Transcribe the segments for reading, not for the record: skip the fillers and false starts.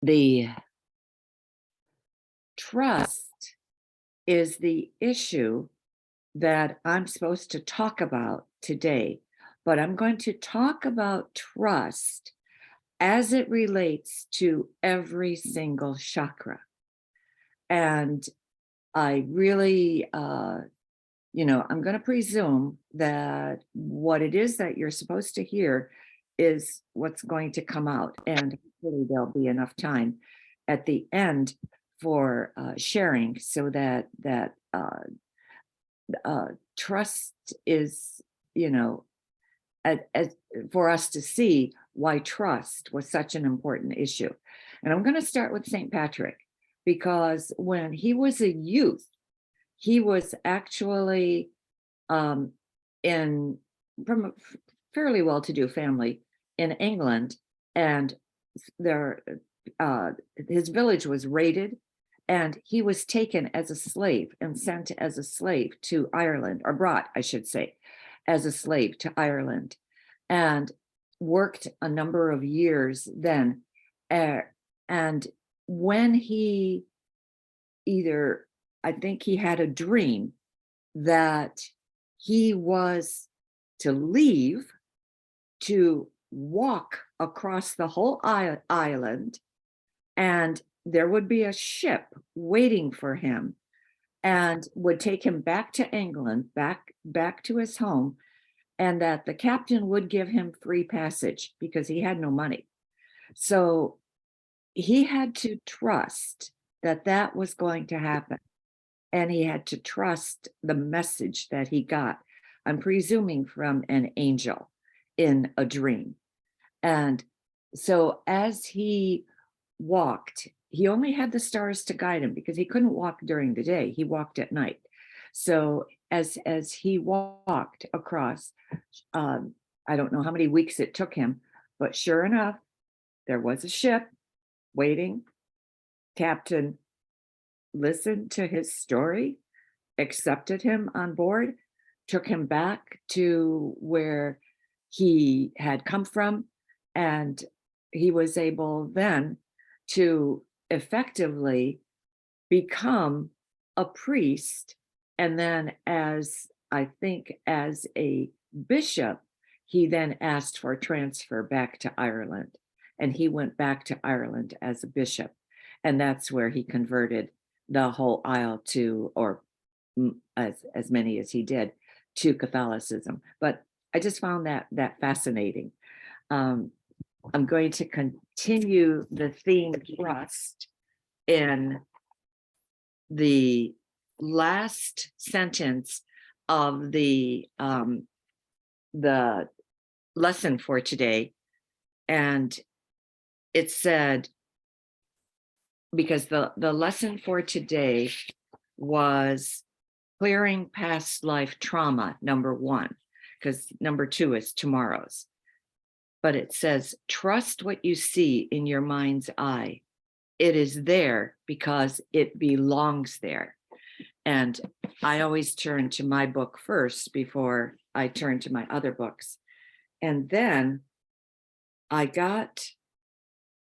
The trust is the issue that I'm supposed to talk about today, but I'm going to talk about trust as it relates to every single chakra. And I really, I'm going to presume that what it is that you're supposed to hear is what's going to come out. And hopefully, there'll be enough time at the end for sharing so that trust is, you know, as for us to see why trust was such an important issue. And I'm going to start with St. Patrick because when he was a youth, he was actually um, in from a fairly well-to-do family in England, and there his village was raided, and he was taken as a slave and sent as a slave to Ireland, or brought, I should say, as a slave to Ireland, and worked a number of years then. Uh, and when he either, I think he had a dream that he was to leave to walk across the whole island, and there would be a ship waiting for him and would take him back to England, back to his home, and that the captain would give him free passage because he had no money. So he had to trust that that was going to happen, and he had to trust the message that he got. I'm presuming from an angel in a dream. And so as he walked, he only had the stars to guide him because he couldn't walk during the day. He walked at night. So as he walked across, I don't know how many weeks it took him, but sure enough, there was a ship waiting. Captain listened to his story, accepted him on board, took him back to where he had come from, and he was able then to effectively become a priest. And then, as I think, as a bishop, he then asked for transfer back to Ireland. And he went back to Ireland as a bishop. And that's where he converted the whole isle to, or as many as he did, to Catholicism. But I just found that fascinating. Um, I'm going to continue the theme trust in the last sentence of the lesson for today, and it said, because the lesson for today was clearing past life trauma, number one, because number two is tomorrow's. But it says, trust what you see in your mind's eye. It is there because it belongs there. And I always turn to my book first before I turn to my other books. And then I got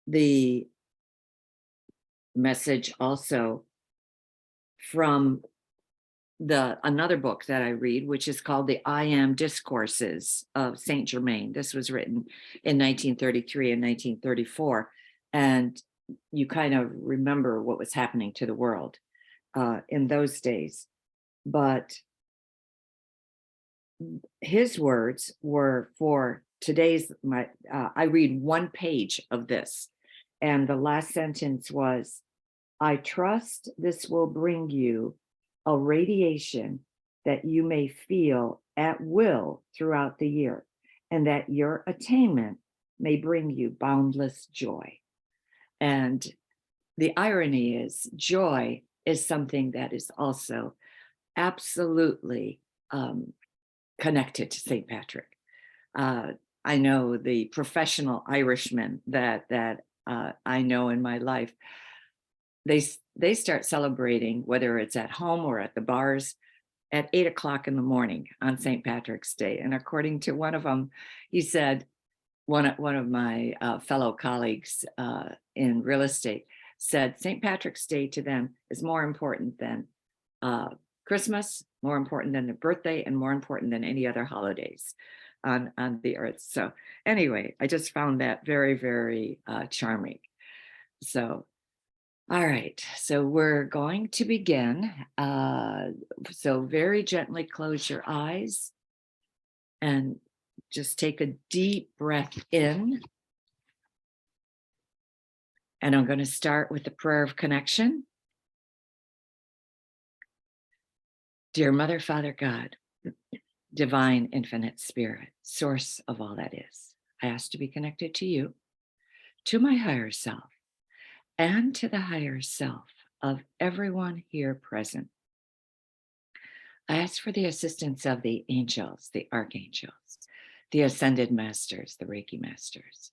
the message also from another book that I read, which is called The I Am Discourses of Saint Germain. This was written in 1933 and 1934. And you kind of remember what was happening to the world in those days. But his words were for today's, I read one page of this. And the last sentence was, I trust this will bring you a radiation that you may feel at will throughout the year, and that your attainment may bring you boundless joy. And the irony is, joy is something that is also absolutely connected to St. Patrick. I know the professional Irishmen that I know in my life, they start celebrating, whether it's at home or at the bars, at 8 o'clock in the morning on St. Patrick's Day. And according to one of them, he said, one of my fellow colleagues in real estate said St. Patrick's Day to them is more important than uh, Christmas, more important than their birthday, and more important than any other holidays on the earth. So anyway, I just found that very, very charming. So all right, so we're going to begin. So very gently close your eyes and just take a deep breath in. And I'm going to start with the prayer of connection. Dear Mother, Father, God, divine, infinite spirit, source of all that is, I ask to be connected to you, to my higher self, and to the higher self of everyone here present. I ask for the assistance of the angels, the archangels, the ascended masters, the Reiki masters,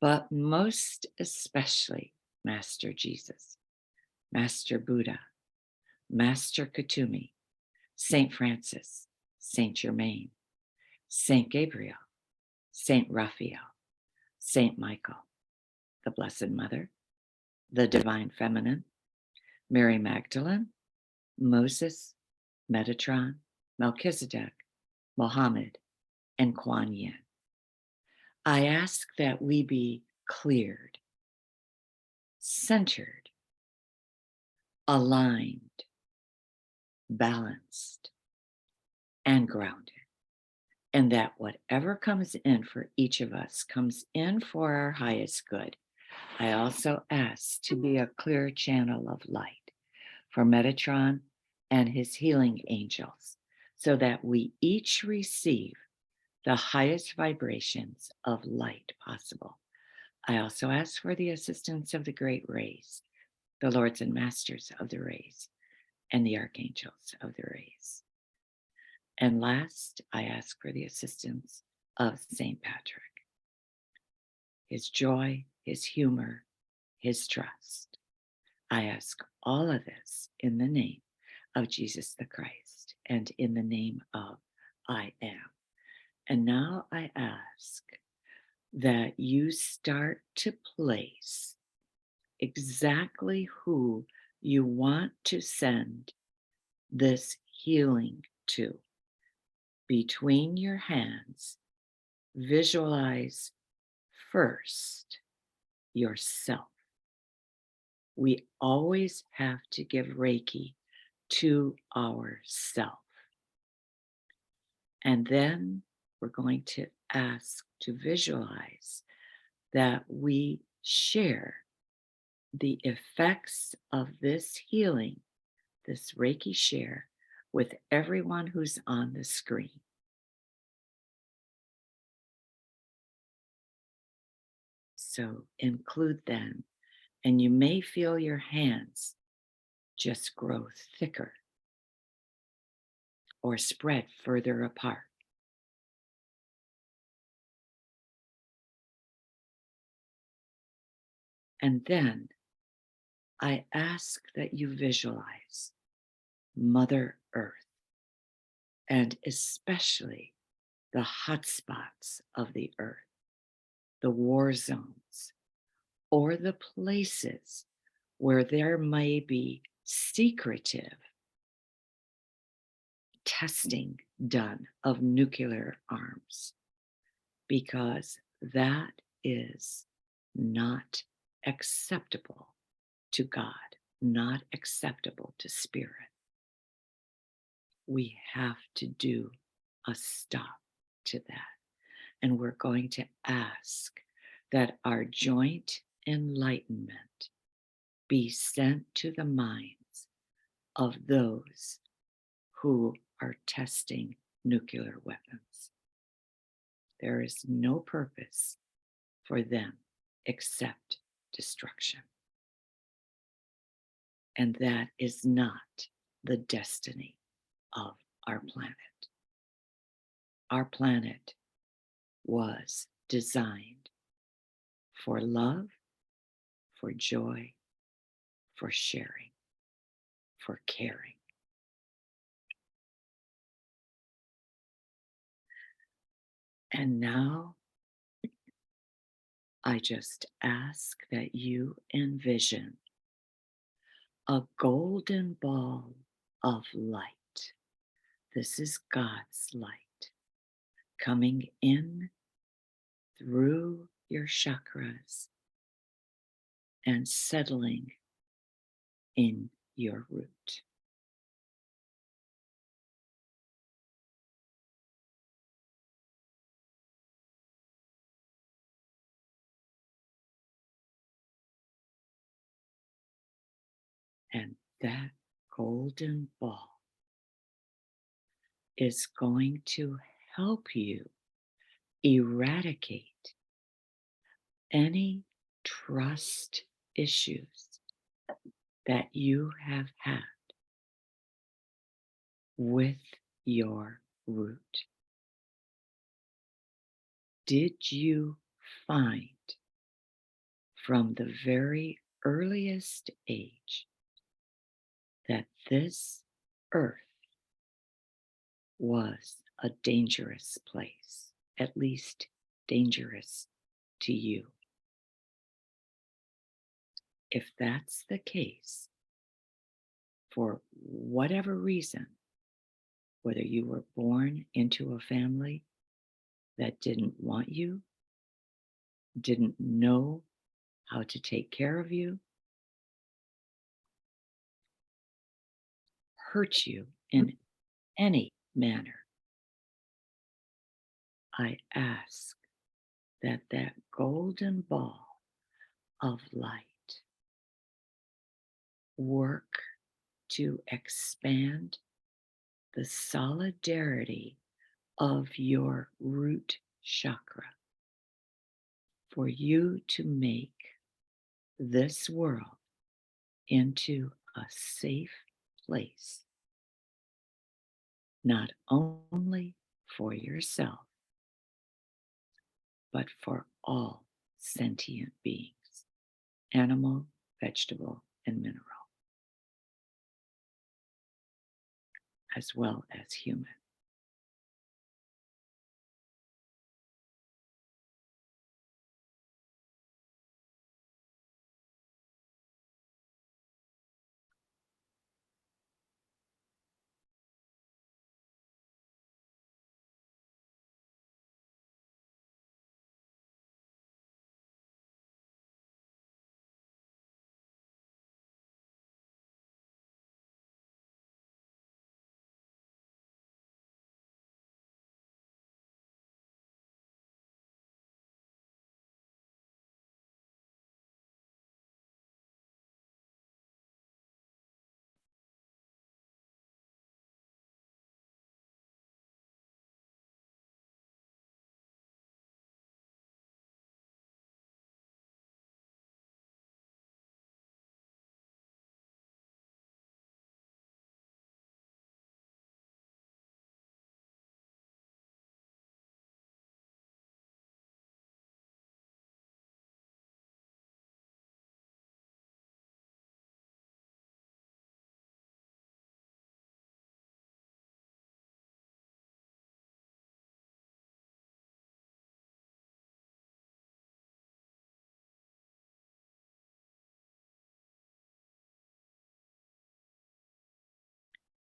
but most especially Master Jesus, Master Buddha, Master Kutumi, Saint Francis, Saint Germain, Saint Gabriel, Saint Raphael, Saint Michael, the Blessed Mother, the Divine Feminine, Mary Magdalene, Moses, Metatron, Melchizedek, Mohammed, and Kuan Yin. I ask that we be cleared, centered, aligned, balanced, and grounded. And that whatever comes in for each of us comes in for our highest good. I also ask to be a clear channel of light for Metatron and his healing angels, so that we each receive the highest vibrations of light possible. I also ask for the assistance of the great rays, the lords and masters of the rays, and the archangels of the rays. And last, I ask for the assistance of St. Patrick, his joy, his humor, his trust. I ask all of this in the name of Jesus the Christ and in the name of I am. And now I ask that you start to place exactly who you want to send this healing to. Between your hands, visualize first yourself. We always have to give Reiki to ourself. And then we're going to ask to visualize that we share the effects of this healing, this Reiki share, with everyone who's on the screen. So include them, and you may feel your hands just grow thicker or spread further apart. And then I ask that you visualize Mother Earth, and especially the hot spots of the earth, the war zones, or the places where there may be secretive testing done of nuclear arms, because that is not acceptable to God, not acceptable to spirit. We have to do a stop to that. And we're going to ask that our joint enlightenment be sent to the minds of those who are testing nuclear weapons. There is no purpose for them except destruction. And that is not the destiny of our planet. Our planet was designed for love, for joy, for sharing, for caring. And now I just ask that you envision a golden ball of light. This is God's light coming in through your chakras and settling in your root. And that golden ball is going to help you eradicate any trust issues that you have had with your root. Did you find from the very earliest age that this earth was a dangerous place, at least dangerous to you? If that's the case, for whatever reason, whether you were born into a family that didn't want you, didn't know how to take care of you, hurt you in any manner, I ask that that golden ball of light work to expand the solidarity of your root chakra for you to make this world into a safe place, not only for yourself, but for all sentient beings, animal, vegetable, and mineral, as well as human.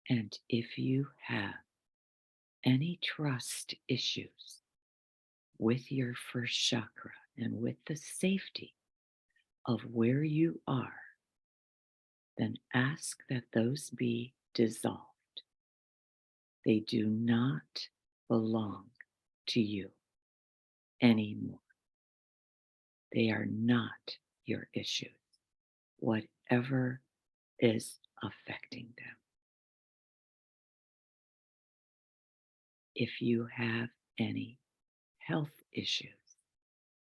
And if you have any trust issues with your first chakra and with the safety of where you are, then ask that those be dissolved. They do not belong to you anymore. They are not your issues, whatever is affecting them. If you have any health issues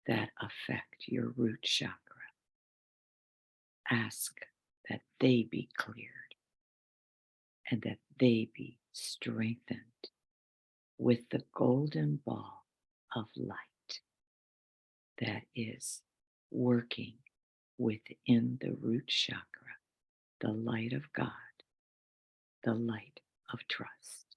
that affect your root chakra, ask that they be cleared and that they be strengthened with the golden ball of light that is working within the root chakra, the light of God, the light of trust.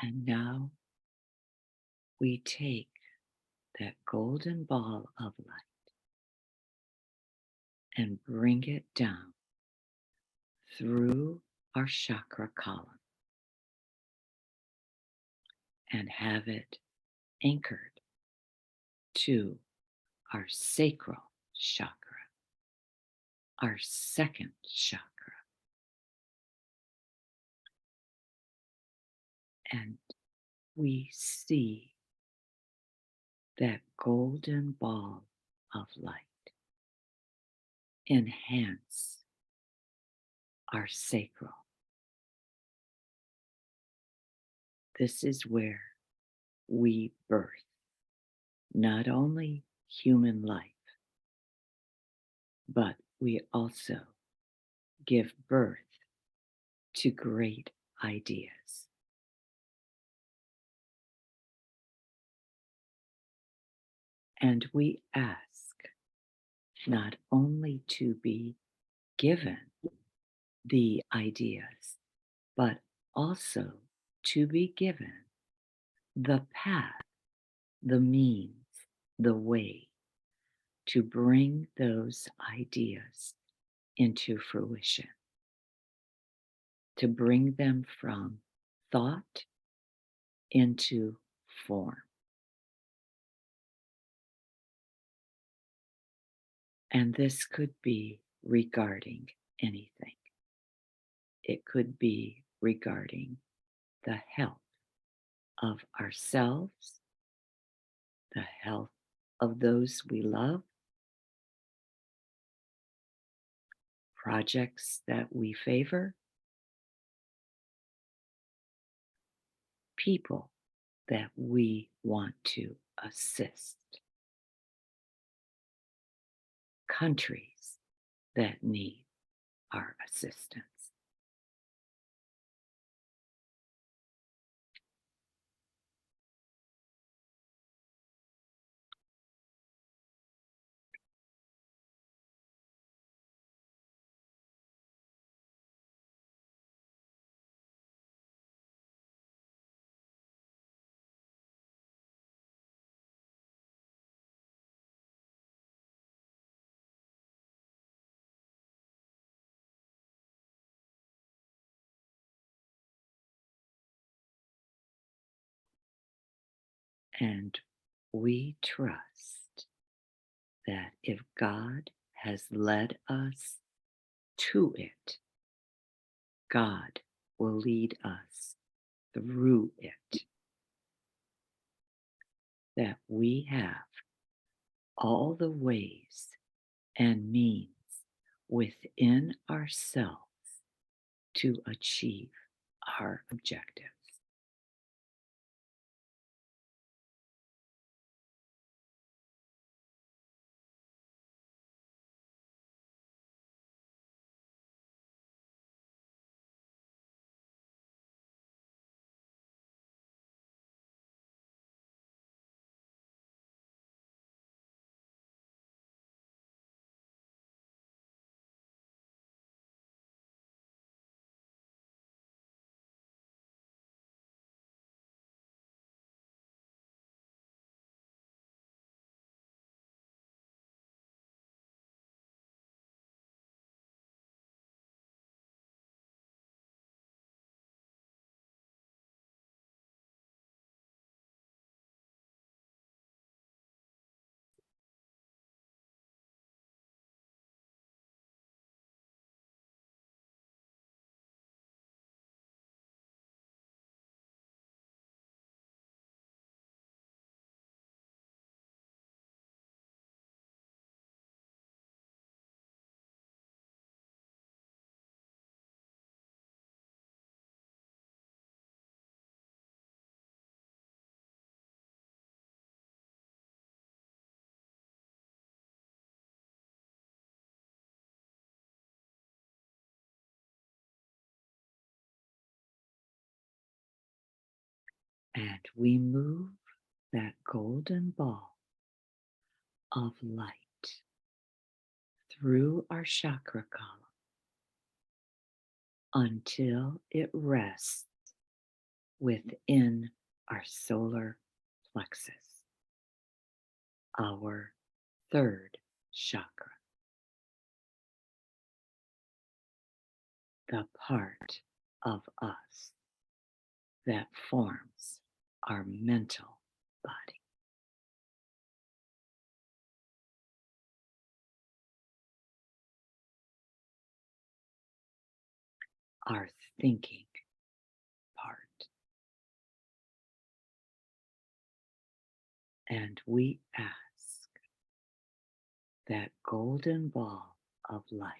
And now we take that golden ball of light and bring it down through our chakra column and have it anchored to our sacral chakra, our second chakra. And we see that golden ball of light enhance our sacral. This is where we birth not only human life, but we also give birth to great ideas. And we ask not only to be given the ideas, but also to be given the path, the means, the way to bring those ideas into fruition, to bring them from thought into form. And this could be regarding anything. It could be regarding the health of ourselves, the health of those we love, projects that we favor, people that we want to assist, countries that need our assistance. And we trust that if God has led us to it, God will lead us through it. That we have all the ways and means within ourselves to achieve our objectives. And we move that golden ball of light through our chakra column until it rests within our solar plexus, our third chakra, the part of us that forms our mental body. Our thinking part. And we ask that golden ball of light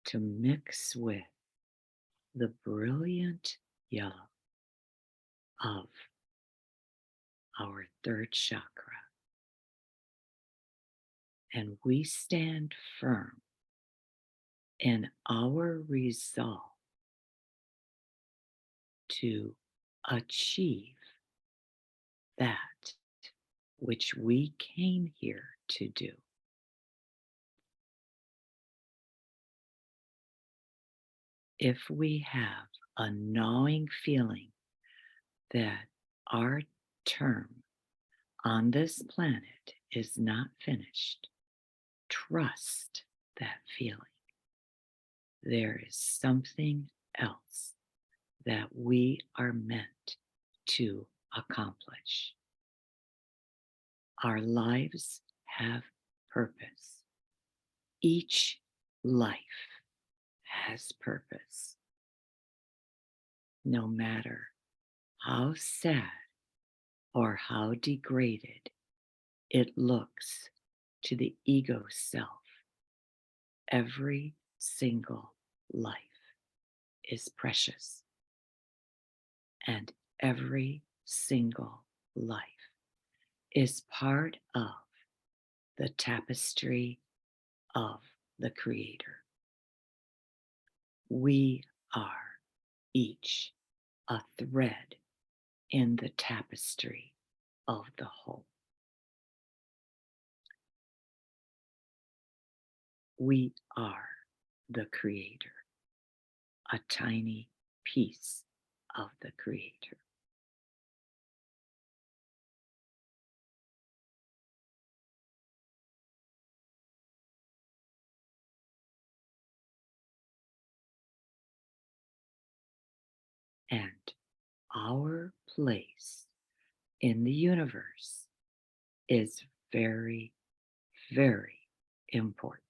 to mix with the brilliant yellow of our third chakra. And we stand firm in our resolve to achieve that which we came here to do. If we have a gnawing feeling that our term on this planet is not finished, trust that feeling. There is something else that we are meant to accomplish. Our lives have purpose. Each life has purpose. No matter how sad or how degraded it looks to the ego self, every single life is precious, and every single life is part of the tapestry of the Creator. We are each a thread in the tapestry of the whole. We are the Creator, a tiny piece of the Creator. And our place in the universe is very, very important.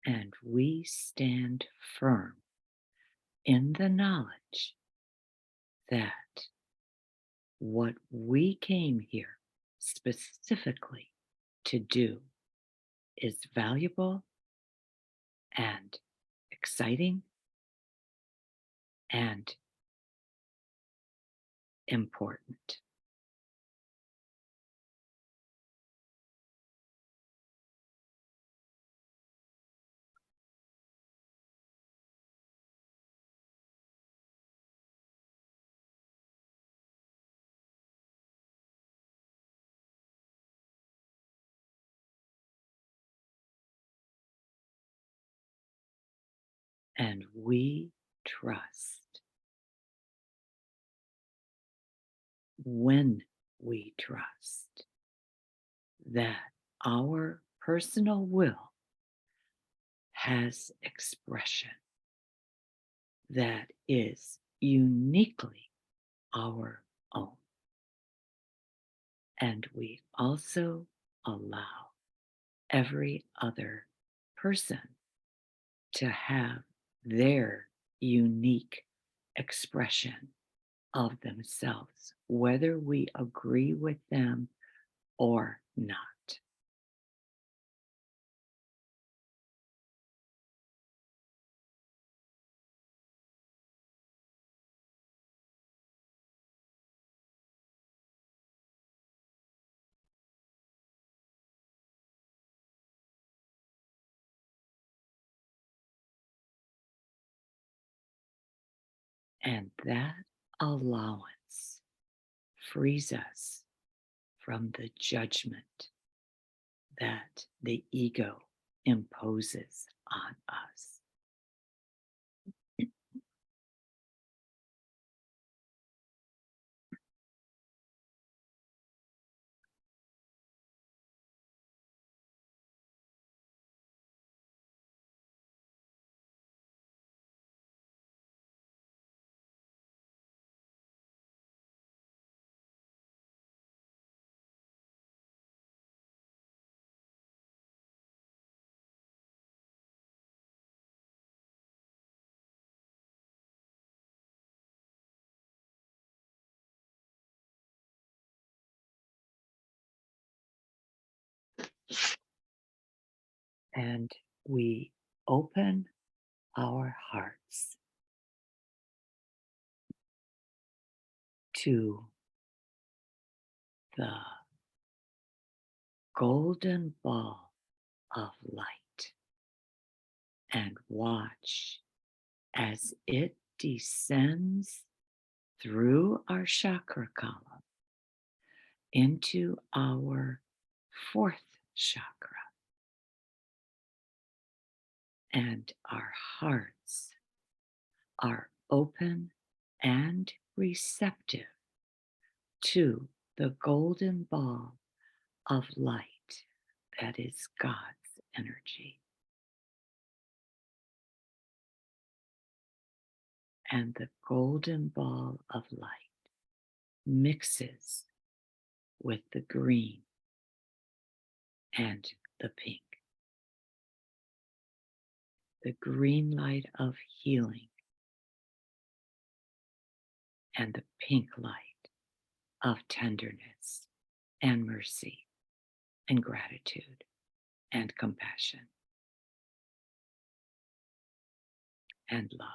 And we stand firm in the knowledge that what we came here specifically to do is valuable and exciting and important. And we trust. When we trust that our personal will has expression that is uniquely our own. And we also allow every other person to have their unique expression of themselves, whether we agree with them or not. And that allowance frees us from the judgment that the ego imposes on us. And we open our hearts to the golden ball of light and watch as it descends through our chakra column into our fourth chakra. And our hearts are open and receptive to the golden ball of light that is God's energy. And the golden ball of light mixes with the green and the pink. The green light of healing and the pink light of tenderness and mercy and gratitude and compassion and love.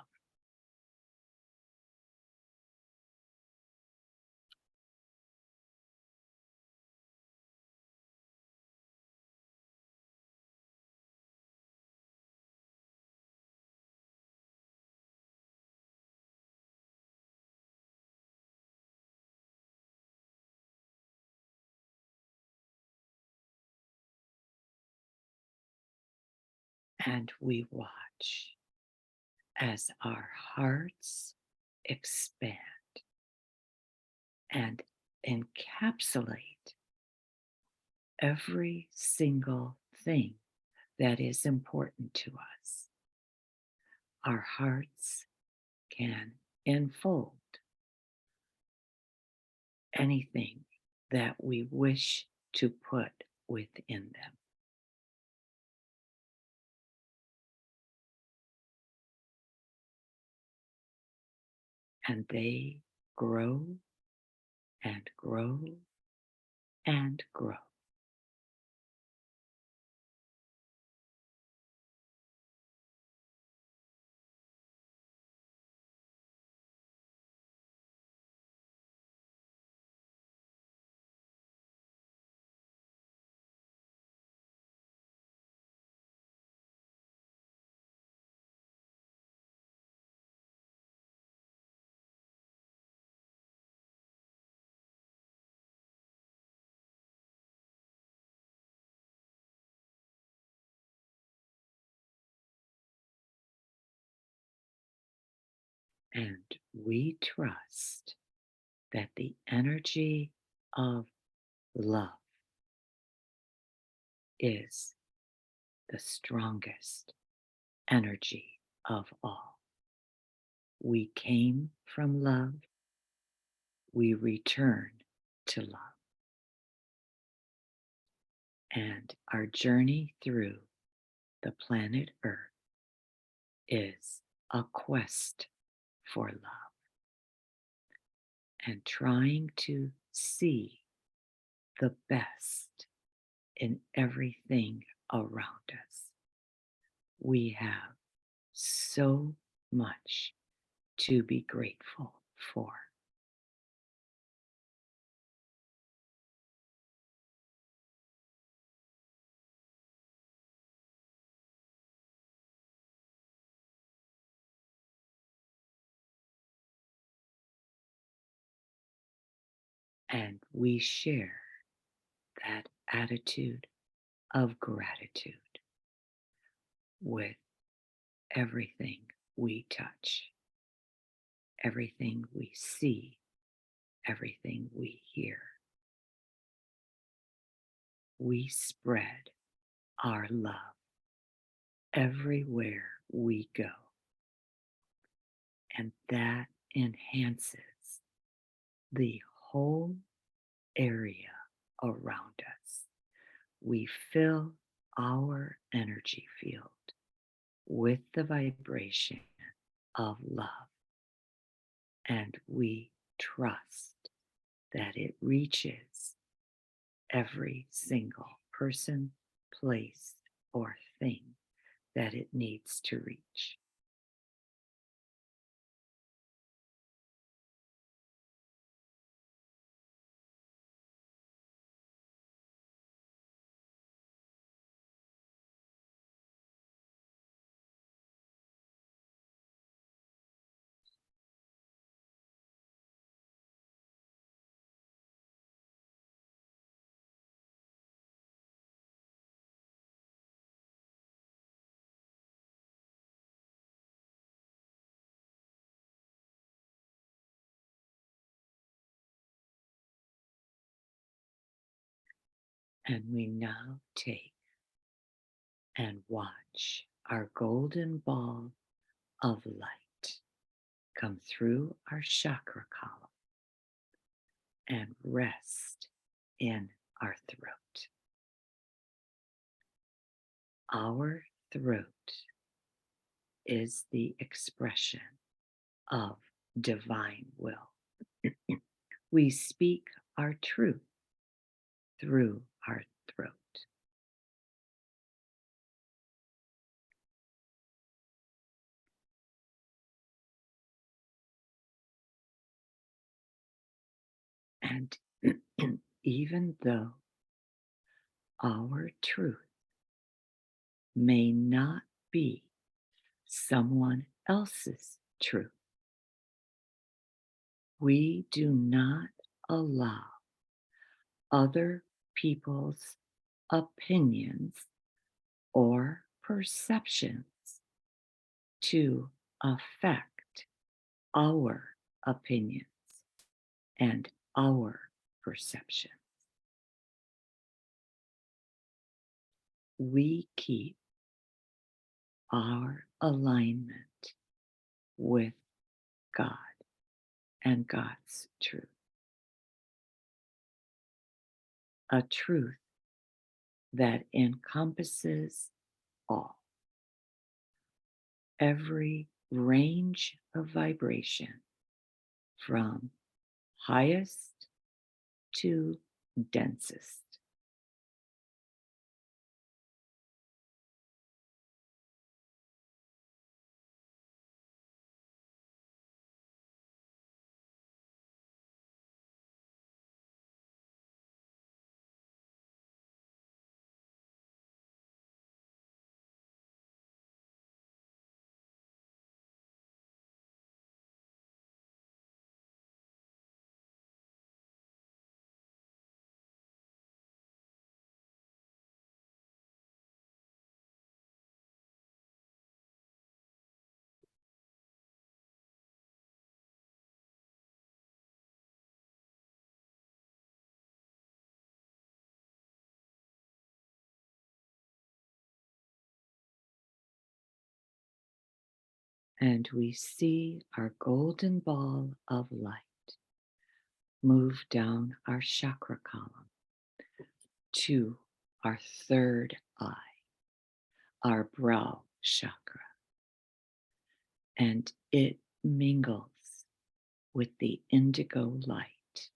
And we watch as our hearts expand and encapsulate every single thing that is important to us. Our hearts can enfold anything that we wish to put within them. And they grow and grow and grow. And we trust that the energy of love is the strongest energy of all. We came from love, we return to love. And our journey through the planet Earth is a quest for love and trying to see the best in everything around us. We have so much to be grateful for. And we share that attitude of gratitude with everything we touch, everything we see, everything we hear. We spread our love everywhere we go, and that enhances the whole area around us. We fill our energy field with the vibration of love, and we trust that it reaches every single person, place, or thing that it needs to reach. And we now take and watch our golden ball of light come through our chakra column and rest in our throat. Our throat is the expression of divine will. We speak our truth through our throat. And even though our truth may not be someone else's truth, we do not allow other people's opinions or perceptions to affect our opinions and our perception. We keep our alignment with God and God's truth, a truth that encompasses all, every range of vibration from highest to densest. And we see our golden ball of light move down our chakra column to our third eye, our brow chakra, and it mingles with the indigo light,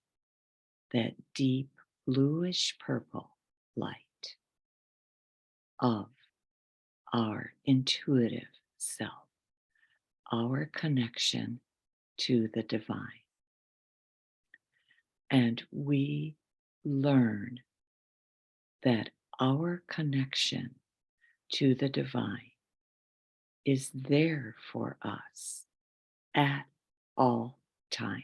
that deep bluish purple light of our intuitive self, our connection to the divine. And we learn that our connection to the divine is there for us at all times.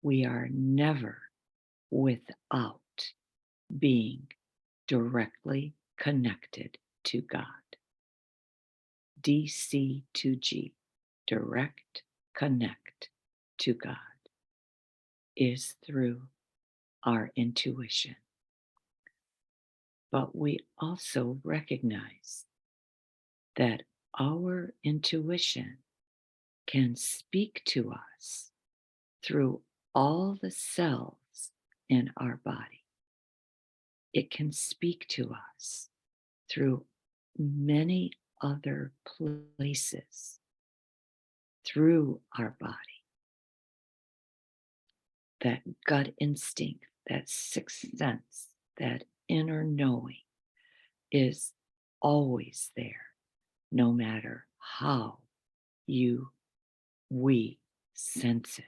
we are never without being directly connected to God. DC2G, direct connect to God, is through our intuition. But we also recognize that our intuition can speak to us through all the cells in our body. It can speak to us through many other places through our body. That gut instinct, that sixth sense, that inner knowing is always there, no matter how we sense it.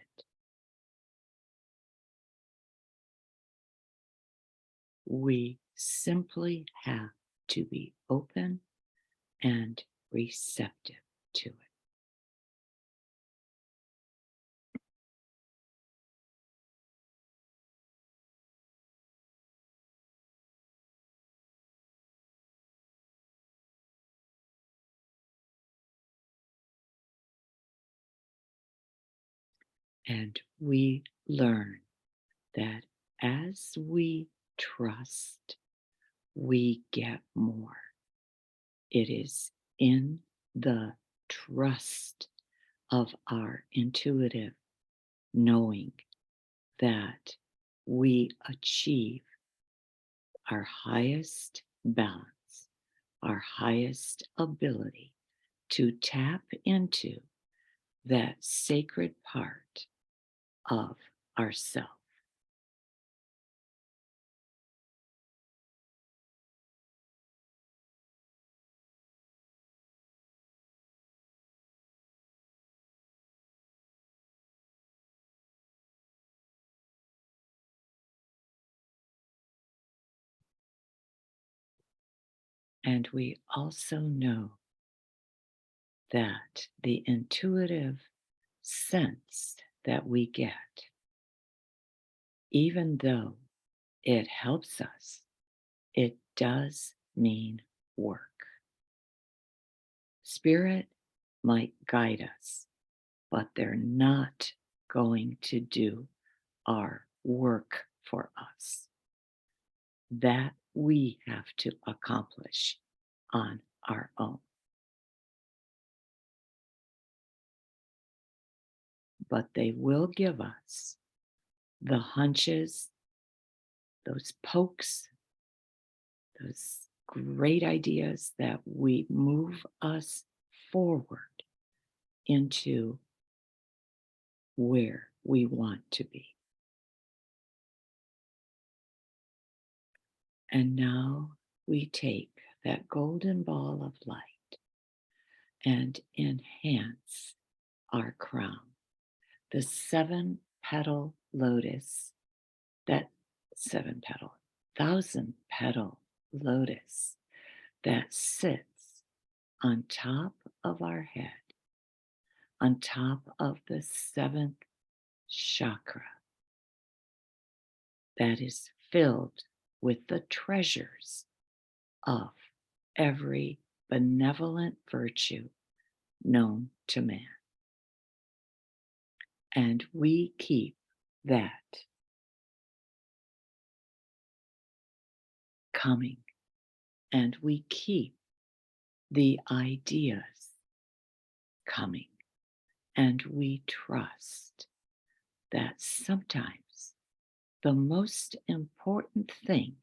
We simply have to be open and receptive to it. And we learn that as we trust, we get more. It is in the trust of our intuitive knowing that we achieve our highest balance, our highest ability to tap into that sacred part of ourself. And we also know that the intuitive sense that we get, even though it helps us, it does mean work. Spirit might guide us, but they're not going to do our work for us. That we have to accomplish on our own. But they will give us the hunches, those pokes, those great ideas that we move us forward into where we want to be. And now we take that golden ball of light and enhance our crown. The 7-petal lotus, that 7-petal, 1,000-petal lotus that sits on top of our head, on top of the 7th chakra, that is filled with the treasures of every benevolent virtue known to man. And we keep that coming, and we keep the ideas coming, and we trust that sometimes the most important thing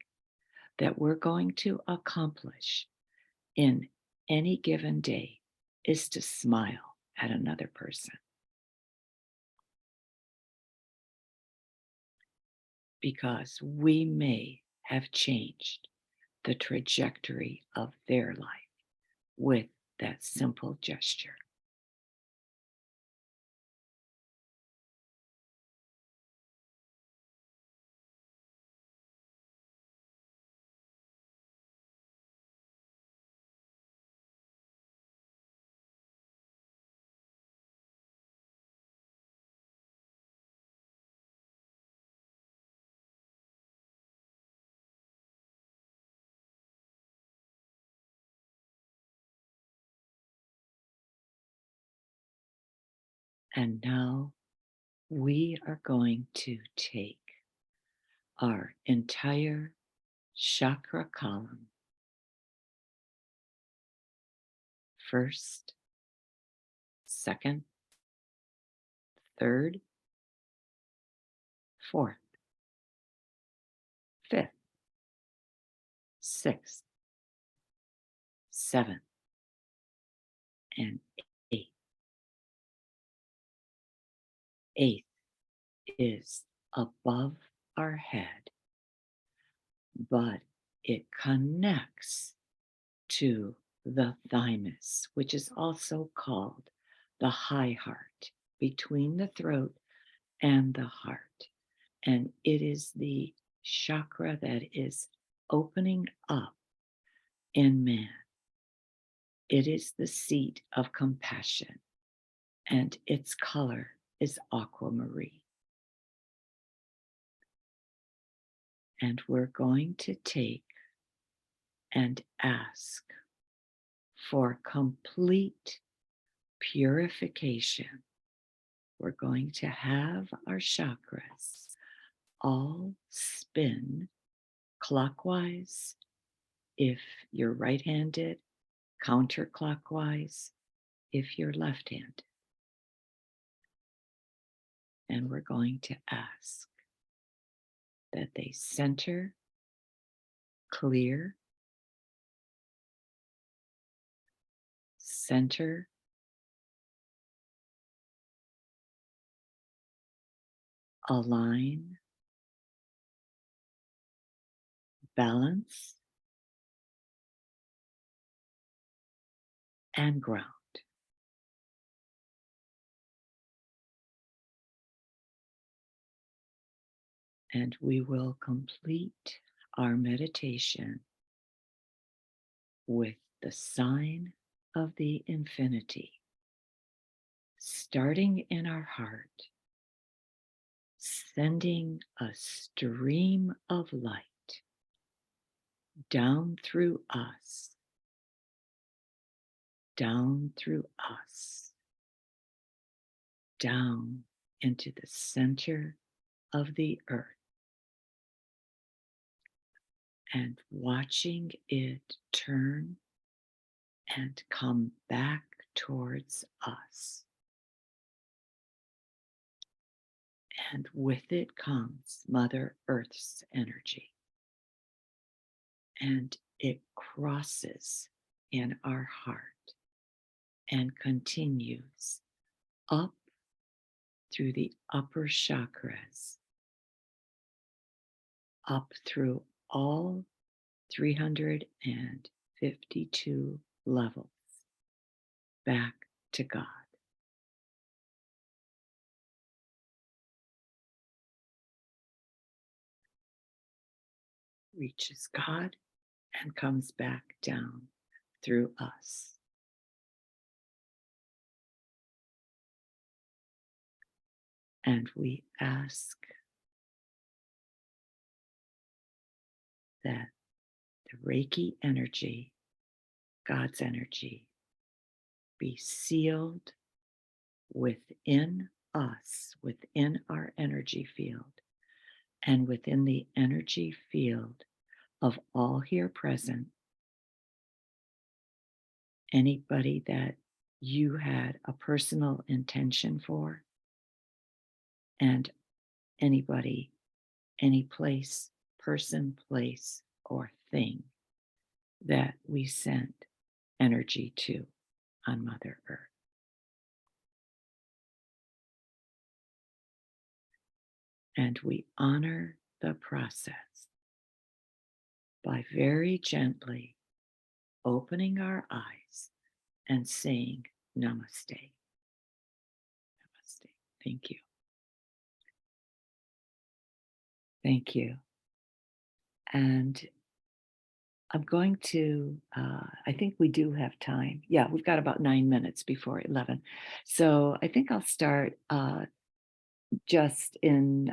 that we're going to accomplish in any given day is to smile at another person. Because we may have changed the trajectory of their life with that simple gesture. And now we are going to take our entire chakra column, first, second, third, fourth, fifth, sixth, seventh, and eighth. Eighth is above our head, but it connects to the thymus, which is also called the high heart, between the throat and the heart. And it is the chakra that is opening up in man. It is the seat of compassion, and its color is aquamarine. And we're going to take and ask for complete purification. We're going to have our chakras all spin clockwise if you're right-handed, counterclockwise if you're left-handed. And we're going to ask that they center, clear, center, align, balance, and ground. And we will complete our meditation with the sign of the infinity, starting in our heart, sending a stream of light down through us, down through us, down into the center of the earth, and watching it turn and come back towards us. And with it comes Mother Earth's energy. And it crosses in our heart and continues up through the upper chakras, up through all 352 levels, back to God. Reaches God and comes back down through us. And we ask that the Reiki energy, God's energy, be sealed within us, within our energy field, and within the energy field of all here present. Anybody that you had a personal intention for, and anybody, any place, person, place, or thing that we sent energy to on Mother Earth. And we honor the process by very gently opening our eyes and saying namaste. Namaste. Thank you. Thank you. And I'm going to, I think we do have time. Yeah, we've got about 9 minutes before 11. So I think I'll start just in,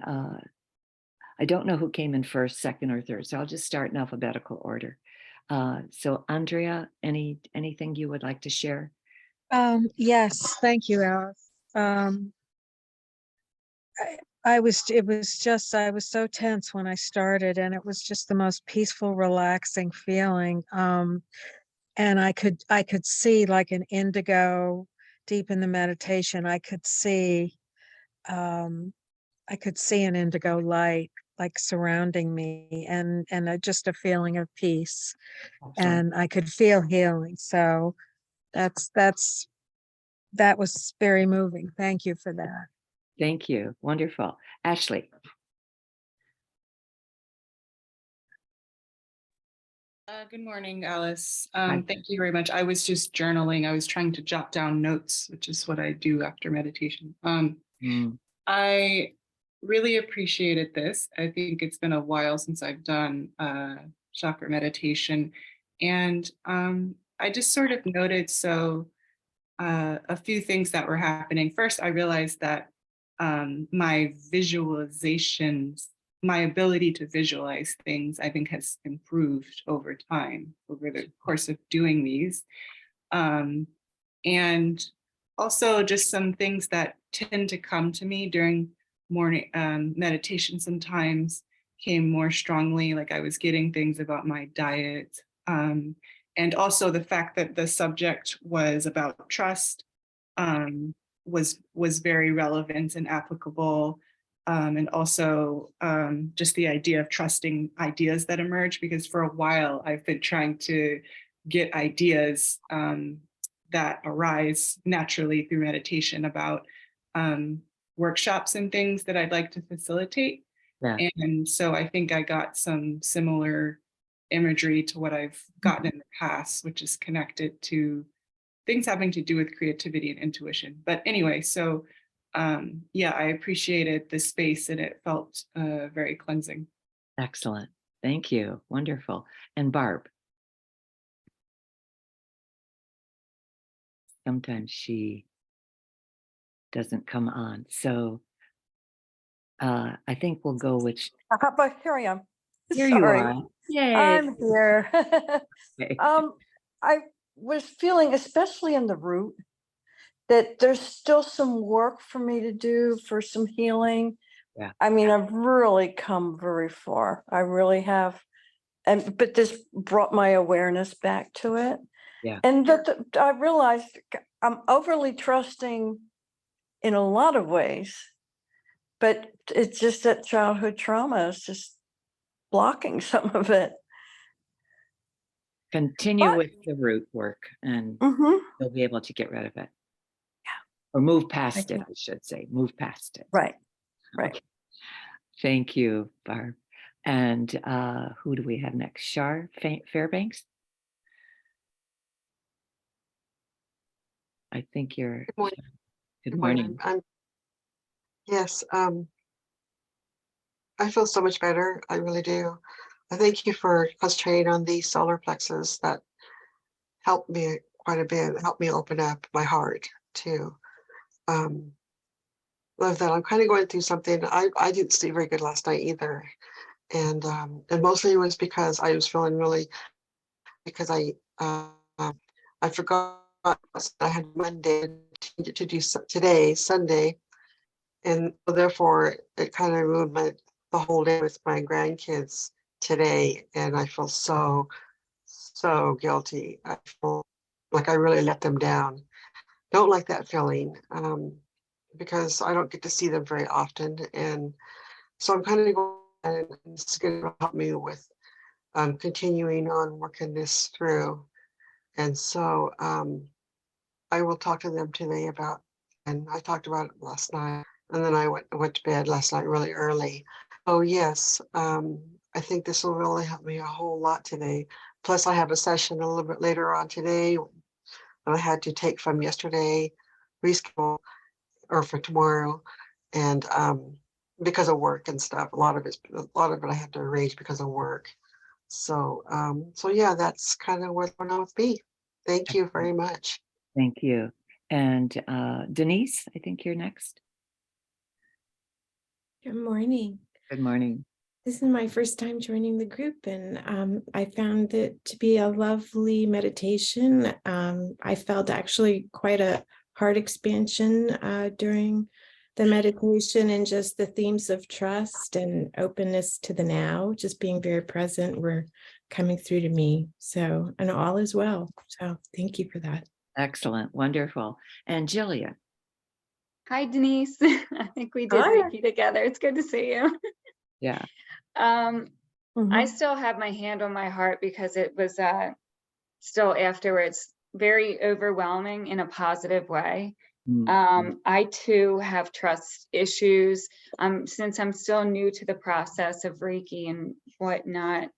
I don't know who came in first, second, or third. So I'll just start in alphabetical order. So Andrea, anything you would like to share? Yes, thank you, Alice. I was so tense when I started, and it was just the most peaceful, relaxing feeling. And I could see like an indigo deep in the meditation. I could see an indigo light like surrounding me, and just a feeling of peace, Excellent. and I could feel healing. So that was very moving. Thank you for that. Thank you. Wonderful. Ashley. Good morning, Alice. Hi. Thank you very much. I was just journaling. I was trying to jot down notes, which is what I do after meditation. I really appreciated this. I think it's been a while since I've done chakra meditation. And I just sort of noted a few things that were happening. First, I realized that my visualizations, my ability to visualize things, I think has improved over time, over the course of doing these. And also just some things that tend to come to me during morning meditation sometimes came more strongly, like I was getting things about my diet. And also the fact that the subject was about trust was very relevant and applicable. And also just the idea of trusting ideas that emerge, because for a while I've been trying to get ideas that arise naturally through meditation about workshops and things that I'd like to facilitate. Yeah. And so I think I got some similar imagery to what I've gotten in the past, which is connected to things having to do with creativity and intuition. But anyway, so yeah, I appreciated the space and it felt very cleansing. Excellent. Thank you. Wonderful. And Barb. Sometimes she doesn't come on. So I think we'll go with. But here I am. Here Sorry. you are. Yay. I'm here. Okay. I was feeling, especially in the root, that there's still some work for me to do for some healing. Yeah. I mean, I've really come very far. I really have. But this brought my awareness back to it. Yeah. And I realized I'm overly trusting in a lot of ways, but it's just that childhood trauma is just blocking some of it. Continue with the root work and you'll be able to get rid of it. Yeah. Or move past it, I should say. Move past it. Right. Okay. Thank you, Barb. And who do we have next? Shar Fairbanks? I think you're. Good morning. Good morning. Yes, I feel so much better. I really do. I thank you for concentrating on the solar plexus. That helped me quite a bit. Helped me open up my heart too. Love that. I'm kind of going through something. I didn't sleep very good last night either, and mostly it was because I was feeling really, because I forgot I had Monday to do today, Sunday. And therefore, it kind of ruined the whole day with my grandkids today. And I feel so guilty. I feel like I really let them down. Don't like that feeling because I don't get to see them very often. And so I'm kind of going, and it's going to help me with continuing on working this through. And so I will talk to them today about, and I talked about it last night. And then I went to bed last night really early. Oh yes, I think this will really help me a whole lot today. Plus I have a session a little bit later on today that I had to take from yesterday, reschedule, or for tomorrow. And because of work and stuff, a lot of it I have to arrange because of work. So yeah, that's kind of what's going on with me. Thank you very much. Thank you. And Denise, I think you're next. Good morning. Good morning. This is my first time joining the group, and I found it to be a lovely meditation. I felt actually quite a heart expansion during the meditation, and just the themes of trust and openness to the now, just being very present, were coming through to me. So, and all is well. So thank you for that. Excellent. Wonderful. And Jillian. Hi, Denise. I think we did Hi. Reiki together. It's good to see you. Yeah. I Mhm. still have my hand on my heart because it was still afterwards very overwhelming in a positive way. I too have trust issues. Since I'm still new to the process of Reiki and whatnot,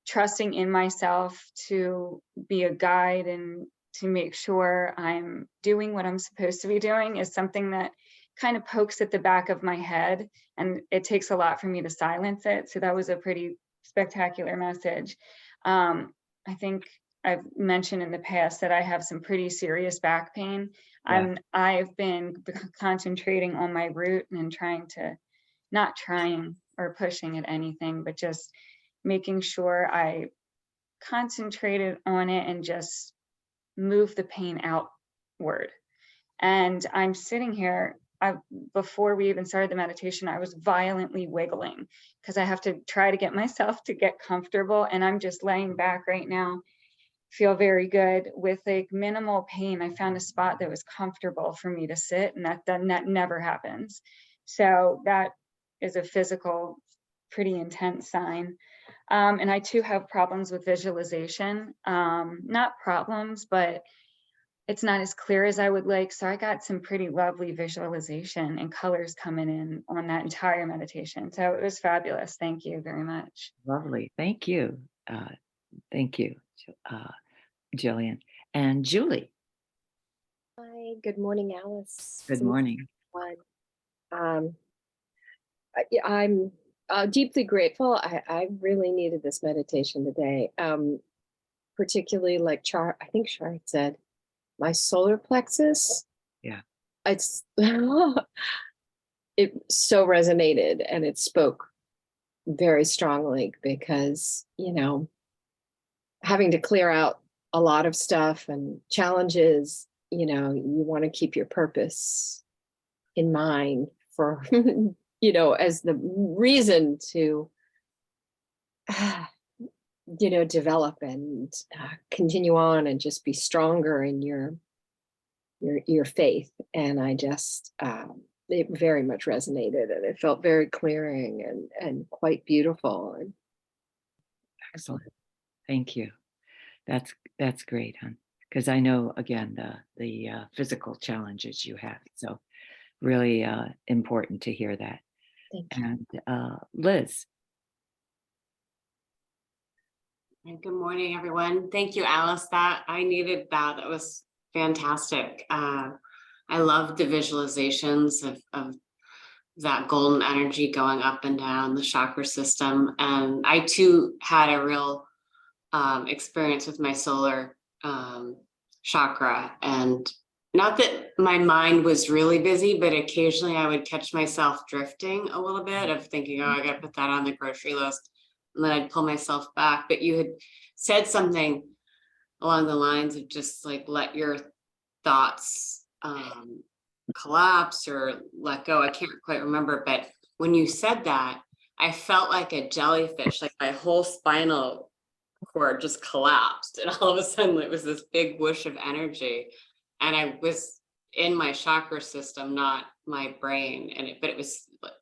trusting in myself to be a guide and to make sure I'm doing what I'm supposed to be doing is something that kind of pokes at the back of my head, and it takes a lot for me to silence it. So that was a pretty spectacular message. I think I've mentioned in the past that I have some pretty serious back pain. Yeah. I've been concentrating on my root and not trying or pushing at anything, but just making sure I concentrated on it and just move the pain outward. And I'm sitting here, before we even started the meditation, I was violently wiggling because I have to try to get myself to get comfortable. And I'm just laying back right now, feel very good with like minimal pain. I found a spot that was comfortable for me to sit, and that never happens. So that is a physical, pretty intense sign. And I too have problems with visualization. Not problems, but it's not as clear as I would like. So I got some pretty lovely visualization and colors coming in on that entire meditation. So it was fabulous. Thank you very much. Lovely. Thank you. Thank you, Jillian. And Julie. Hi, good morning, Alice. Good morning. Everyone. I'm deeply grateful. I really needed this meditation today, particularly like I think Char said, my solar plexus. Yeah. It's it so resonated, and it spoke very strongly because, having to clear out a lot of stuff and challenges, you want to keep your purpose in mind for, as the reason to, develop and continue on and just be stronger in your faith. And I just, it very much resonated, and it felt very clearing and quite beautiful. And Excellent. Thank you. That's great, hon. Because I know, again, the physical challenges you have. So really important to hear that. thank you. And Liz. And good morning, everyone. Thank you, Alice. I needed that. That was fantastic. I love the visualizations of that golden energy going up and down the chakra system. And I too had a real experience with my solar chakra. And not that my mind was really busy, but occasionally I would catch myself drifting a little bit of thinking, oh, I got to put that on the grocery list. And then I'd pull myself back. But you had said something along the lines of just like, let your thoughts collapse or let go. I can't quite remember. But when you said that, I felt like a jellyfish, like my whole spinal cord just collapsed. And all of a sudden it was this big whoosh of energy. And I was in my chakra system, not my brain. But it was like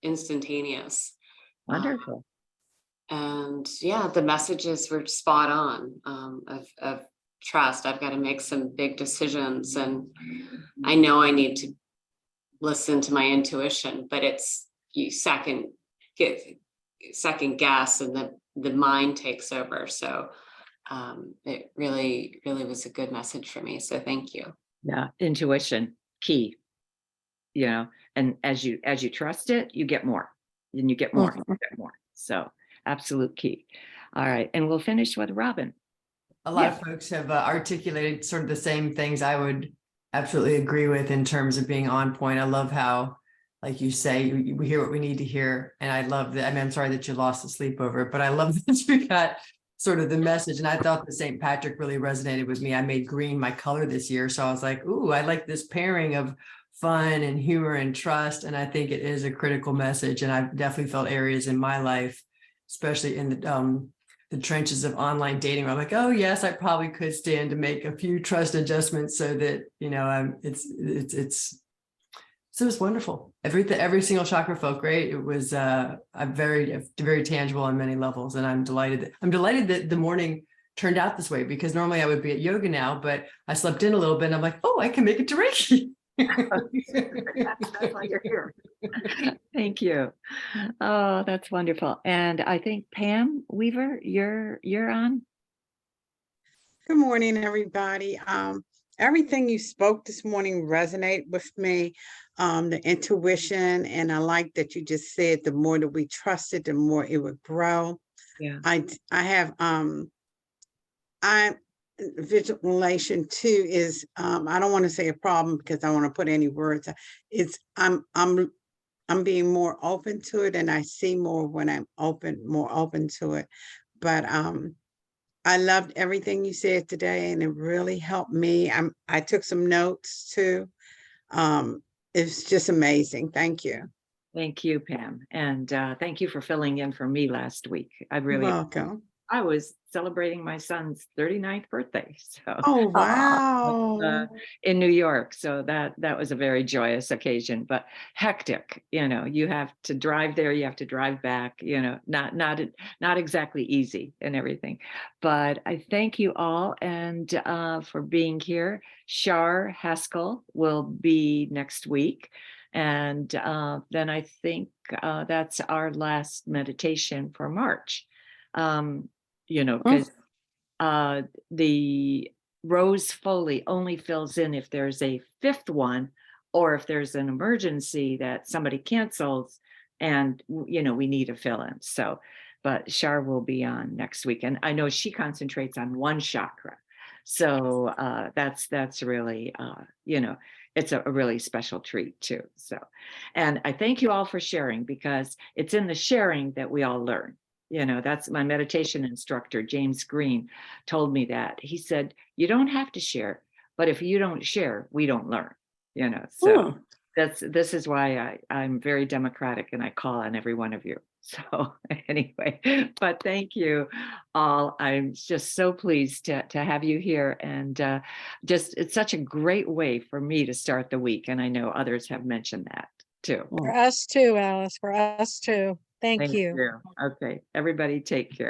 instantaneous. Wonderful. And yeah, the messages were spot on of trust. I've got to make some big decisions, and I know I need to listen to my intuition, but it's you second guess, and the mind takes over. So it really was a good message for me. So thank you. Yeah, intuition, key. And as you trust it, you get more. And you get more, you get more. So absolute key. All right. And we'll finish with Robin. A lot of folks have articulated sort of the same things I would absolutely agree with in terms of being on point. I love how, like you say, we hear what we need to hear. And I love that. I mean, I'm sorry that you lost the sleep over it, but I love that you got sort of the message. And I thought the St. Patrick really resonated with me. I made green my color this year. So I was like, ooh, I like this pairing of fun and humor and trust. And I think it is a critical message. And I've definitely felt areas in my life, especially in the trenches of online dating, where I'm like, oh yes, I probably could stand to make a few trust adjustments so that, you know, so it was wonderful. Every single chakra felt great. It was very tangible on many levels. And I'm delighted that the morning turned out this way, because normally I would be at yoga now, but I slept in a little bit and I'm like, oh, I can make it to Reiki. That's why you're here. Thank you. Oh, that's wonderful. And I think Pam Weaver, you're on. Good morning, everybody. Everything you spoke this morning resonate with me. The intuition, and I like that you just said the more that we trust it, the more it would grow. Yeah. I have visualization too is I don't want to say a problem because I don't want to put any words. It's I'm being more open to it, and I see more when I'm more open to it. But I loved everything you said today, and it really helped me. I took some notes too. It's just amazing. Thank you. Thank you, Pam. And thank you for filling in for me last week. You're welcome. I was celebrating my son's 39th birthday. So Oh, wow. in New York. So that was a very joyous occasion, but hectic. You know, you have to drive there, you have to drive back, you know, not exactly easy and everything. But I thank you all and for being here. Shar Haskell will be next week. And then I think that's our last meditation for March. You know, because the Rose Foley only fills in if there's a fifth one, or if there's an emergency that somebody cancels and, you know, we need a fill in. So, but Shar will be on next week. And I know she concentrates on one chakra. So that's really, you know, it's a really special treat too. So, and I thank you all for sharing, because it's in the sharing that we all learn. You know, that's my meditation instructor, James Green, told me that. He said, you don't have to share, but if you don't share, we don't learn, you know. So this is why I'm very democratic and I call on every one of you. So anyway, but thank you all. I'm just so pleased to have you here, and just it's such a great way for me to start the week. And I know others have mentioned that too. For us too, Alice, for us too. Thank you. Okay, everybody take care.